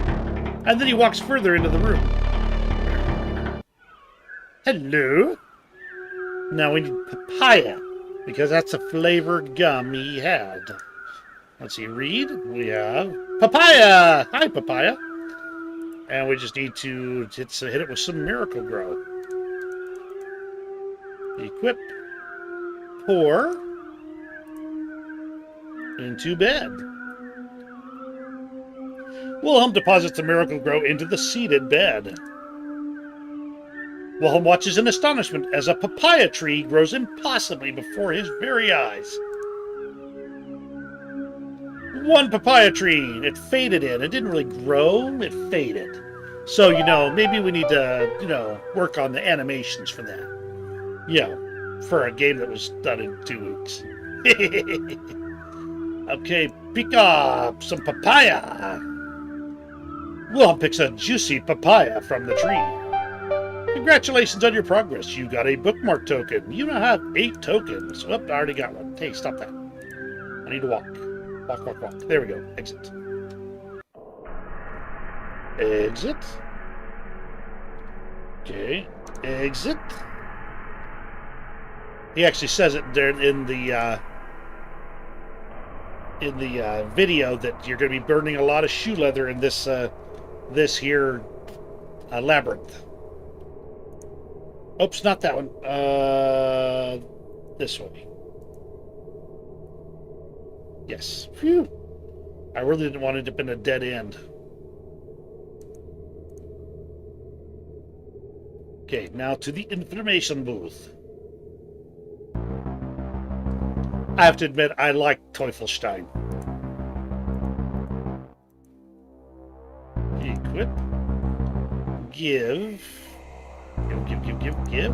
S1: And then he walks further into the room. Hello? Now we need papaya, because that's a flavored gum he had. Let's see, read. We have papaya! Hi, papaya! And we just need to hit it with some Miracle Grow. Equip. Pour. Into bed. Wilhelm deposits the Miracle Grow into the seated bed. Wilhelm watches in astonishment as a papaya tree grows impossibly before his very eyes. One papaya tree. It faded in. It didn't really grow. It faded. So, maybe we need to, work on the animations for that. For a game that was done in 2 weeks. Okay, pick up some papaya. Wilhelm picks a juicy papaya from the tree. Congratulations on your progress. You got a bookmark token. You now have 8 tokens. Oop, I already got one. Hey, stop that. I need to walk. Walk. There we go. Exit. Exit. Okay. Exit. He actually says it there in the video that you're going to be burning a lot of shoe leather in this here labyrinth. Oops, not that one. This way. Yes. Phew. I really didn't want it to have been a dead end. Okay, now to the information booth. I have to admit, I like Teufelstein. Equip. Give. give.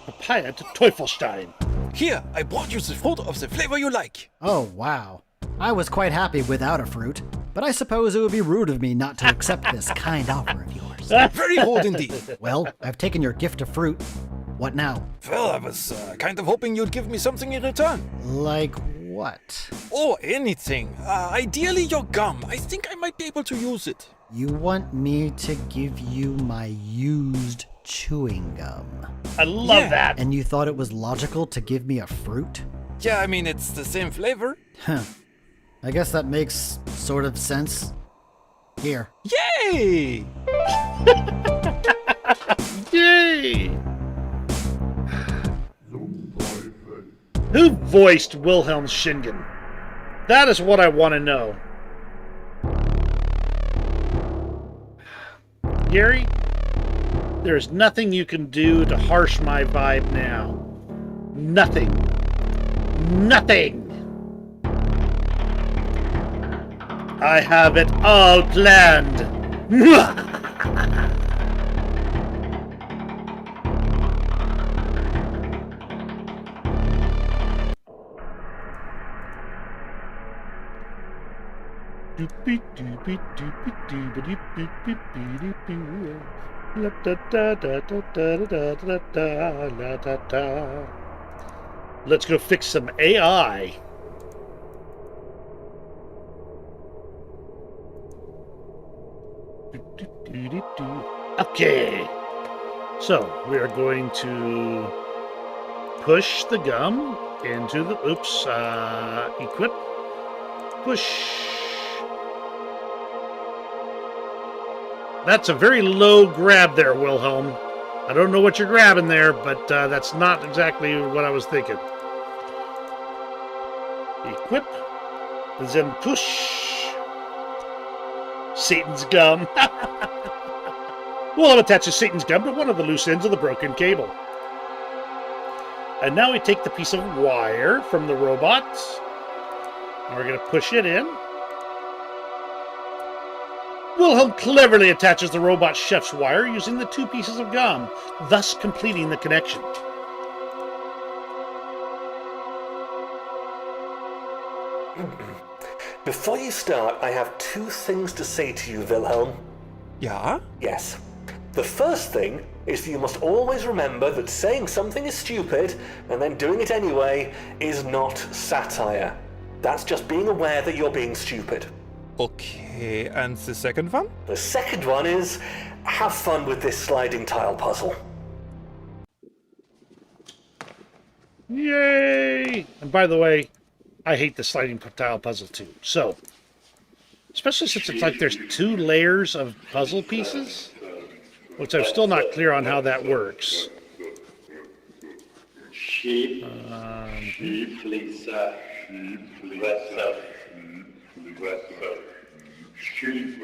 S1: Papaya to Teufelstein.
S2: Here, I brought you the fruit of the flavor you like.
S4: Oh, wow. I was quite happy without a fruit, but I suppose it would be rude of me not to accept this kind offer of yours.
S2: Very rude indeed.
S4: Well, I've taken your gift of fruit. What now?
S2: Well, I was kind of hoping you'd give me something in return.
S4: Like what?
S2: Oh, anything. Ideally your gum. I think I might be able to use it.
S4: You want me to give you my used chewing gum?
S1: I love
S2: Yeah.
S1: that.
S4: And you thought it was logical to give me a fruit?
S2: Yeah, I mean, it's the same flavor.
S4: Huh. I guess that makes sort of sense. Here.
S2: Yay!
S1: Yay! Who voiced Wilhelm Schingen? That is what I want to know. Gary, there's nothing you can do to harsh my vibe now. Nothing. Nothing. I have it all planned. Let's go fix some AI. Okay. So we are going to push the gum into the equip. Push. That's a very low grab there, Wilhelm. I don't know what you're grabbing there, but that's not exactly what I was thinking. Equip. Then push. Satan's gum. We'll attach Satan's gum to one of the loose ends of the broken cable. And now we take the piece of wire from the robot. And we're going to push it in. Wilhelm cleverly attaches the robot chef's wire using the two pieces of gum, thus completing the connection.
S3: Before you start, I have two things to say to you, Wilhelm.
S2: Yeah?
S3: Yes. The first thing is that you must always remember that saying something is stupid and then doing it anyway is not satire. That's just being aware that you're being stupid.
S2: Okay, and the second one?
S3: The second one is, have fun with this sliding tile puzzle.
S1: Yay! And by the way, I hate the sliding tile puzzle too. So, especially since it's like there's two layers of puzzle pieces, which I'm still not clear on how that works.
S7: Sheep, sheep, Lisa, Lisa, sheep,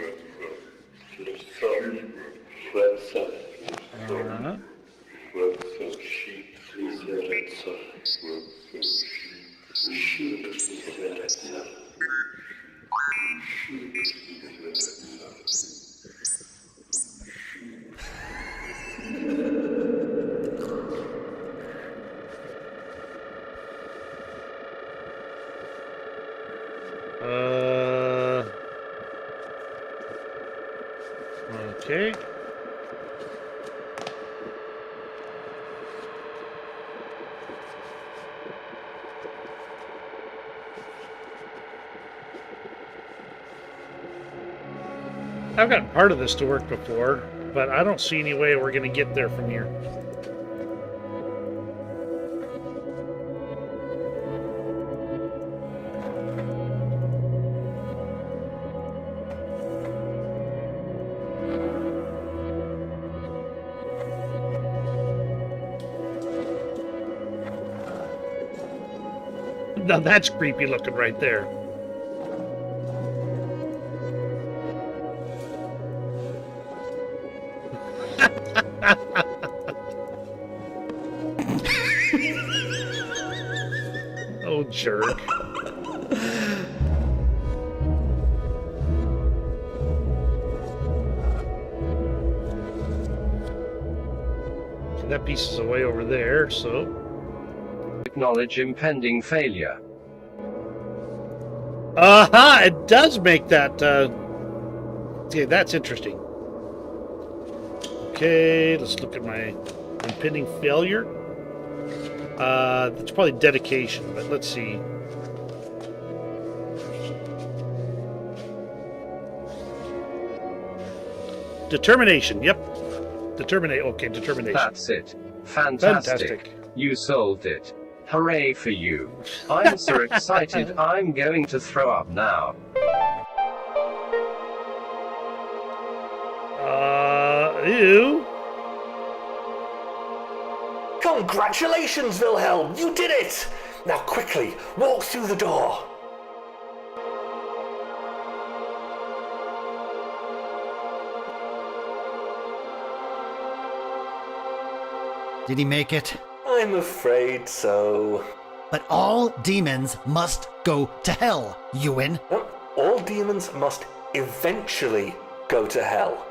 S1: Okay. I've gotten part of this to work before, but I don't see any way we're going to get there from here. Now that's creepy looking right there. Oh, jerk. that piece is away over there, so...
S8: Acknowledge impending failure.
S1: Aha! It does make that, Okay, that's interesting. Okay, let's look at my impending failure. That's probably dedication, but let's see. Determination, yep. Okay, determination.
S8: That's it. Fantastic. You solved it. Hooray for you. I'm so excited I'm going to throw up now.
S1: Ew.
S3: Congratulations, Wilhelm! You did it! Now quickly, walk through the door.
S4: Did he make it?
S3: I'm afraid so.
S4: But all demons must go to hell, Ewan.
S3: No, all demons must eventually go to hell.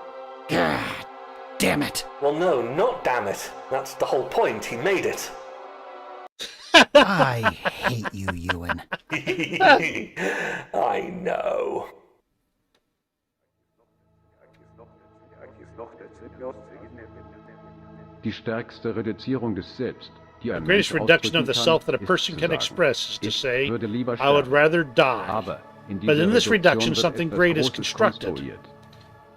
S4: God damn it.
S3: Well, no, not damn it. That's the whole point. He made it.
S4: I hate you, Ewan.
S3: I know.
S6: Die stärkste Reduzierung des Selbst, die
S1: The
S6: ein
S1: greatest
S6: Mensch
S1: reduction of
S6: ausdrücken
S1: the
S6: kann,
S1: self that a
S6: ist
S1: person
S6: zu
S1: can
S6: sagen,
S1: express is to
S6: ich
S1: say,
S6: würde lieber
S1: I would
S6: sterben.
S1: rather die.
S6: Aber in
S1: But
S6: dieser
S1: in this reduction,
S6: Reduktion wird
S1: something
S6: etwas
S1: great is
S6: Großes
S1: constructed.
S6: konstruiert.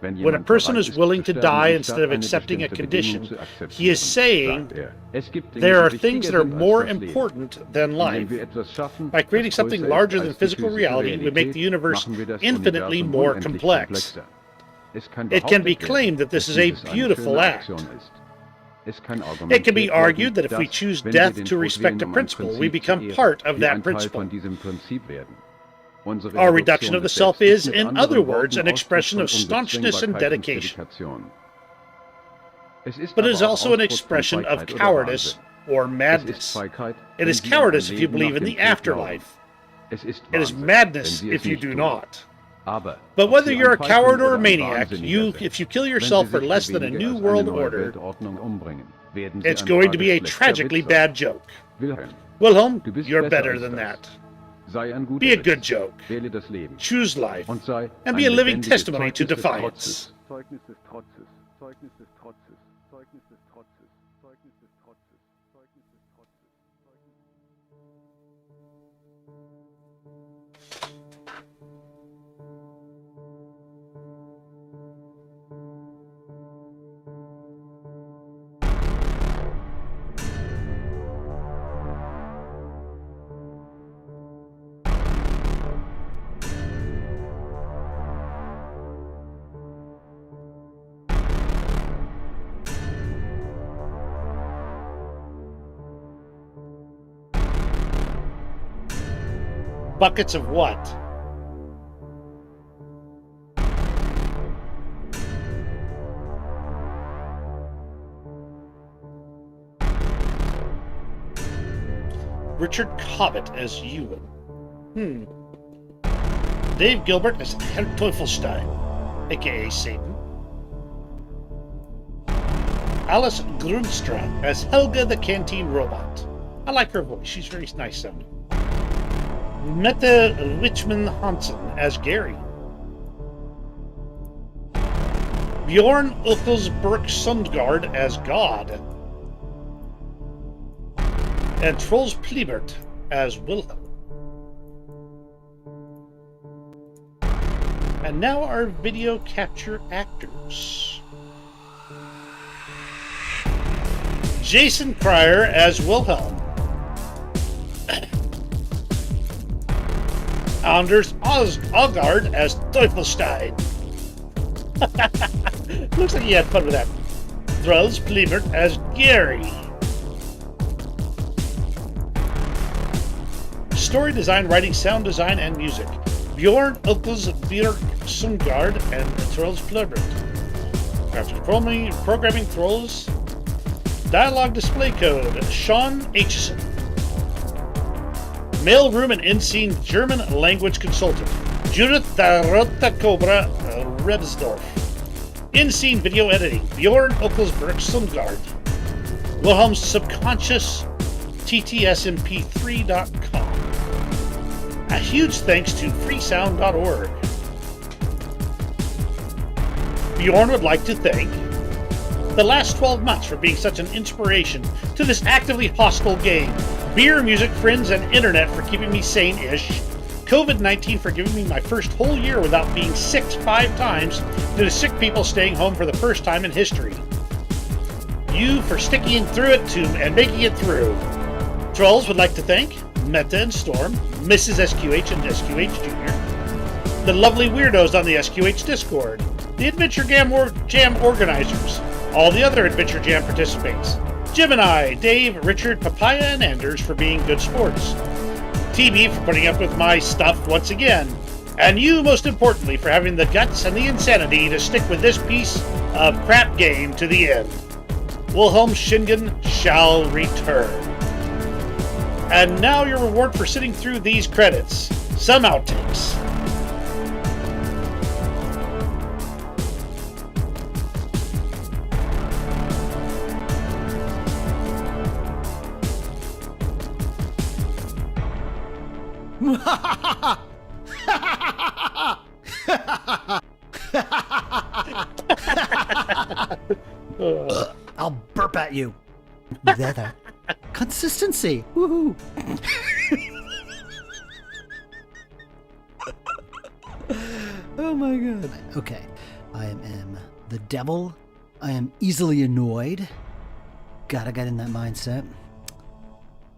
S6: Wenn
S1: When a
S6: jemand
S1: person
S6: bereit
S1: is
S6: ist
S1: willing
S6: zu
S1: to
S6: sterben,
S1: die
S6: anstatt
S1: instead of
S6: eine
S1: accepting a
S6: bestimmte Bedingung
S1: condition,
S6: zu akzeptieren,
S1: he is saying
S6: sagt er, es gibt Dinge,
S1: there
S6: die
S1: are
S6: wichtiger
S1: things that are
S6: sind als
S1: more
S6: das Leben.
S1: important than
S6: Indem
S1: life.
S6: wir etwas schaffen,
S1: By creating
S6: das
S1: something
S6: größer
S1: larger
S6: ist
S1: than
S6: als die
S1: physical
S6: physische
S1: reality, we make the
S6: Realität,
S1: universe
S6: machen wir das
S1: infinitely
S6: Universum
S1: more
S6: unendlich
S1: complex.
S6: komplexer. Es kann
S1: It can be
S6: behauptet werden,
S1: claimed that this
S6: dass
S1: is a
S6: dieses eine
S1: beautiful
S6: schöne
S1: act.
S6: Aktion ist. Es kann
S1: It can be
S6: argumentiert
S1: argued that
S6: werden,
S1: if we
S6: dass,
S1: choose
S6: wenn wir
S1: death
S6: den
S1: to
S6: Tod
S1: respect
S6: wählen,
S1: a
S6: um ein
S1: principle, we
S6: Prinzip
S1: become
S6: zu ehren,
S1: part of
S6: wir
S1: that
S6: ein Teil
S1: principle.
S6: von diesem Prinzip werden. Unsere
S1: Our reduction
S6: Reduktion
S1: of the
S6: des
S1: self
S6: Selbst
S1: is,
S6: mit
S1: in
S6: anderen
S1: other words,
S6: Worten
S1: an expression of
S6: Ausdruck von
S1: staunchness and
S6: Unbezwingbarkeit und
S1: dedication.
S6: Dedikation. Es ist
S1: But it
S6: aber
S1: is
S6: auch
S1: also an
S6: Ausdruck von
S1: expression of
S6: Feigheit oder
S1: cowardice
S6: Wahnsinn.
S1: or
S6: Es ist
S1: madness.
S6: Feigheit,
S1: It
S6: wenn
S1: is
S6: Sie an ein
S1: cowardice if you
S6: Leben
S1: believe
S6: nach
S1: in
S6: dem
S1: the
S6: Tod
S1: afterlife.
S6: glauben. Es ist
S1: It is
S6: Wahnsinn,
S1: madness
S6: wenn Sie es
S1: if you
S6: nicht
S1: do
S6: tun.
S1: not.
S6: Aber
S1: But
S6: ob
S1: whether
S6: Sie
S1: you're a
S6: ein
S1: coward
S6: Feigling
S1: or a
S6: oder ein
S1: maniac,
S6: Wahnsinniger sind,
S1: if you kill
S6: wenn
S1: yourself
S6: Sie
S1: for
S6: sich
S1: less
S6: für
S1: than a
S6: weniger
S1: new
S6: als
S1: world
S6: eine neue
S1: order,
S6: Weltordnung umbringen, werden Sie
S1: it's
S6: ein
S1: going to be a
S6: wahres
S1: tragically
S6: schlechter Witz
S1: bad joke.
S6: sein.
S1: Wilhelm,
S6: Du bist
S1: you're
S6: besser
S1: better
S6: als
S1: than
S6: das.
S1: that.
S6: Sei ein guter
S1: Be a
S6: Witz.
S1: good joke.
S6: Wähle das Leben.
S1: Choose life.
S6: Und sei
S1: And be
S6: ein
S1: a living
S6: lebendiges
S1: testimony to
S6: Zeugnis des
S1: defiance.
S6: Trotzes. Zeugnis des Trotzes. Zeugnis des Trotzes. Zeugnis des Trotzes. Zeugnis des Trotzes. Zeugnis des Trotzes.
S1: Buckets of what? Richard Cobbett as Ewan. Dave Gilbert as Herr Teufelstein, aka Satan. Alice Grundstra as Helga the Canteen Robot. I like her voice, she's very nice sounding. Mette Richmond Hansen as Gary. Bjorn Uthelsberg Sundgaard as God. And Trolls Plebert as Wilhelm. And now our video capture actors. Jason Cryer as Wilhelm. Anders Augard as Teufelstein. Looks like he had fun with that. Thrells Plebert as Gary. Story design, writing, sound design, and music. Bjorn Uthelsberg Sundgaard and Thrells Plebert. After programming Thrells. Dialogue display code, Sean Aitchison. Mailroom and in-scene German language consultant, Judith Darota Cobra Rebsdorf. In-scene video editing, Bjorn Uthelsberg Sundgaard. Wilhelm's Subconscious, ttsmp3.com. A huge thanks to freesound.org. Bjorn would like to thank the last 12 months for being such an inspiration to this actively hostile game, beer, music, friends, and internet for keeping me sane-ish, COVID-19 for giving me my first whole year without being sick 5 times due to sick people staying home for the first time in history. You for sticking through it and making it through. Trolls would like to thank Meta and Storm, Mrs. SQH and SQH Jr., the lovely weirdos on the SQH Discord, the Adventure Jam organizers, all the other Adventure Jam participants, Gemini, Dave, Richard, Papaya, and Anders for being good sports, TB for putting up with my stuff once again, and you, most importantly, for having the guts and the insanity to stick with this piece of crap game to the end. Wilhelm Shingen shall return. And now your reward for sitting through these credits. Some outtakes.
S4: I'll burp at you. Leather. Consistency. Woohoo. Oh my god. Okay. I am the devil. I am easily annoyed. Gotta get in that mindset.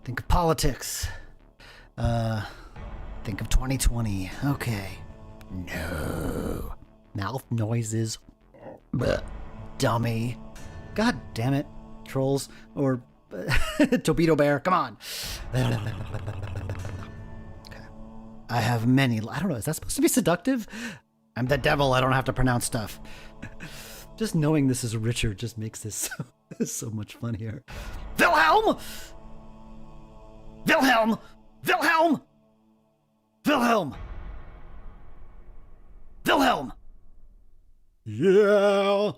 S4: Think of politics. Think of 2020. Okay. No. Mouth noises. Bleh. Dummy. God damn it. Trolls. Or Torpedo Bear. Come on. Okay. I have many. I don't know. Is that supposed to be seductive? I'm the devil. I don't have to pronounce stuff. Just knowing this is Richard just makes this so much fun here. Wilhelm! Wilhelm! Wilhelm! Wilhelm! Wilhelm! Yeah!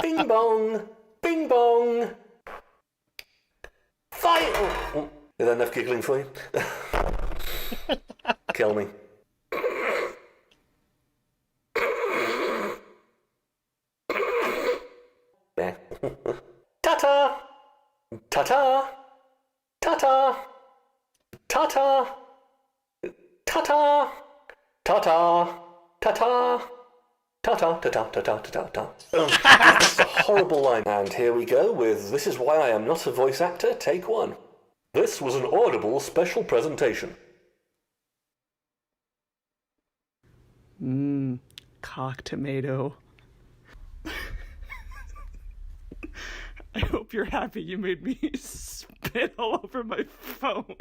S3: Bing bong! Bing bong! Fight! Oh, is that enough giggling for you? Kill me. There. Ta-ta! Ta-ta! Ta-ta! Ta-ta! Ta-ta! Ta-ta! Ta-ta! Ta-ta, ta-ta, ta-ta, ta-ta, ta. That's a horrible line. And here we go with This Is Why I Am Not a Voice Actor, take 1. This was an Audible special presentation.
S5: Cock tomato. I hope you're happy you made me spit all over my phone.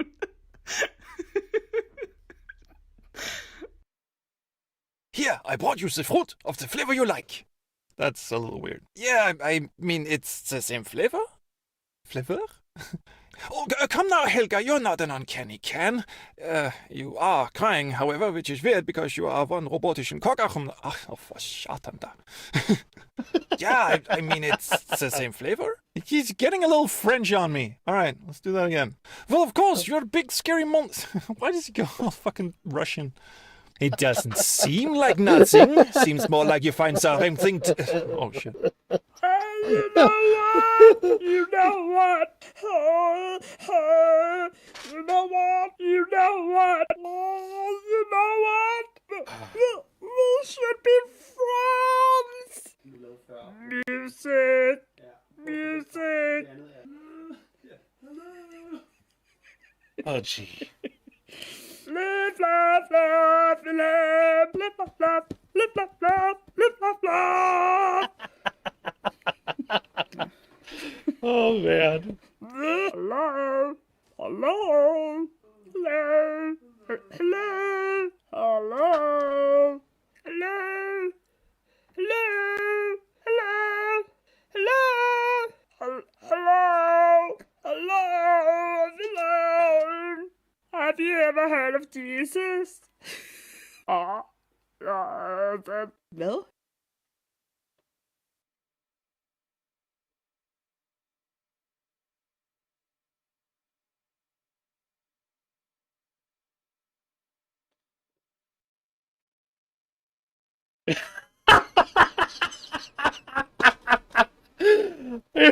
S2: Here, I brought you the fruit of the flavor you like. That's a little weird. Yeah, I mean, it's the same flavor? Flavor? Oh, come now, Helga, you're not an uncanny can. You are crying, however, which is weird because you are one robotischen Kockachum. Ach, oh, was Satan da. Yeah, I mean, it's the same flavor. He's getting a little French on me. All right, let's do that again. Well, of course, you're a big scary monster. Why does he go all fucking Russian? It doesn't seem like nothing. Seems more like you find something oh, shit.
S5: You know what? You know what? You know what? You know what? You know what? We should be friends. Music. Music.
S1: Oh, gee.
S5: Live, laugh, laugh, live, live, laugh, laugh, live, laugh, laugh, live, laugh, laugh.
S1: Oh, man.
S5: Hello, hello, hello, hello, hello, hello, hello, hello, hello, hello, hello, hello. Have you ever heard of Jesus? No?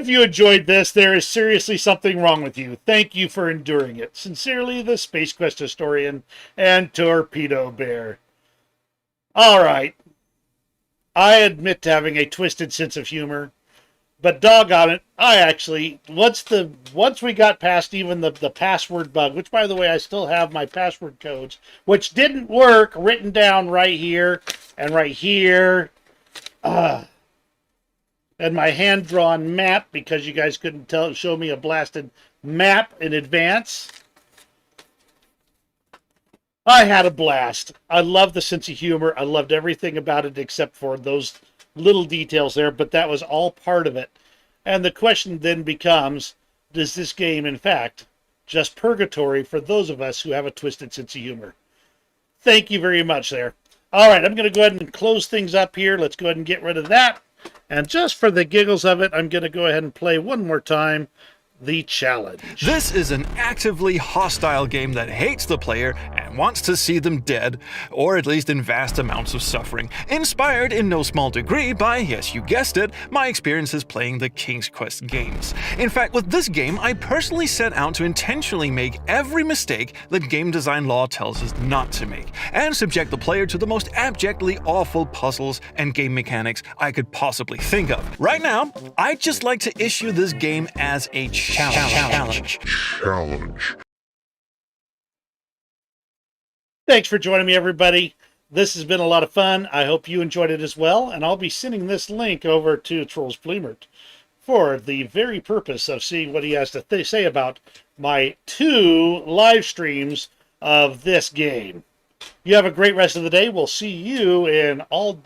S1: If you enjoyed this, there is seriously something wrong with you. Thank you for enduring it. Sincerely, the Space Quest Historian and Torpedo Bear. All right. I admit to having a twisted sense of humor, but doggone it, I actually, once we got past even the password bug, which, by the way, I still have my password codes, which didn't work, written down right here and right here, and my hand-drawn map, because you guys couldn't show me a blasted map in advance. I had a blast. I love the sense of humor. I loved everything about it except for those little details there, but that was all part of it. And the question then becomes, does this game, in fact, just purgatory for those of us who have a twisted sense of humor? Thank you very much there. All right, I'm going to go ahead and close things up here. Let's go ahead and get rid of that. And just for the giggles of it, I'm going to go ahead and play one more time the challenge.
S2: This is an actively hostile game that hates the player and wants to see them dead, or at least in vast amounts of suffering. Inspired in no small degree by, yes, you guessed it, my experiences playing the King's Quest games. In fact, with this game, I personally set out to intentionally make every mistake that game design law tells us not to make, and subject the player to the most abjectly awful puzzles and game mechanics I could possibly think of. Right now, I'd just like to issue this game as a challenge.
S1: Thanks for joining me, everybody. This has been a lot of fun. I hope you enjoyed it as well, and I'll be sending this link over to Trolls Bleemert for the very purpose of seeing what he has to say about my 2 live streams of this game. You have a great rest of the day. We'll see you in all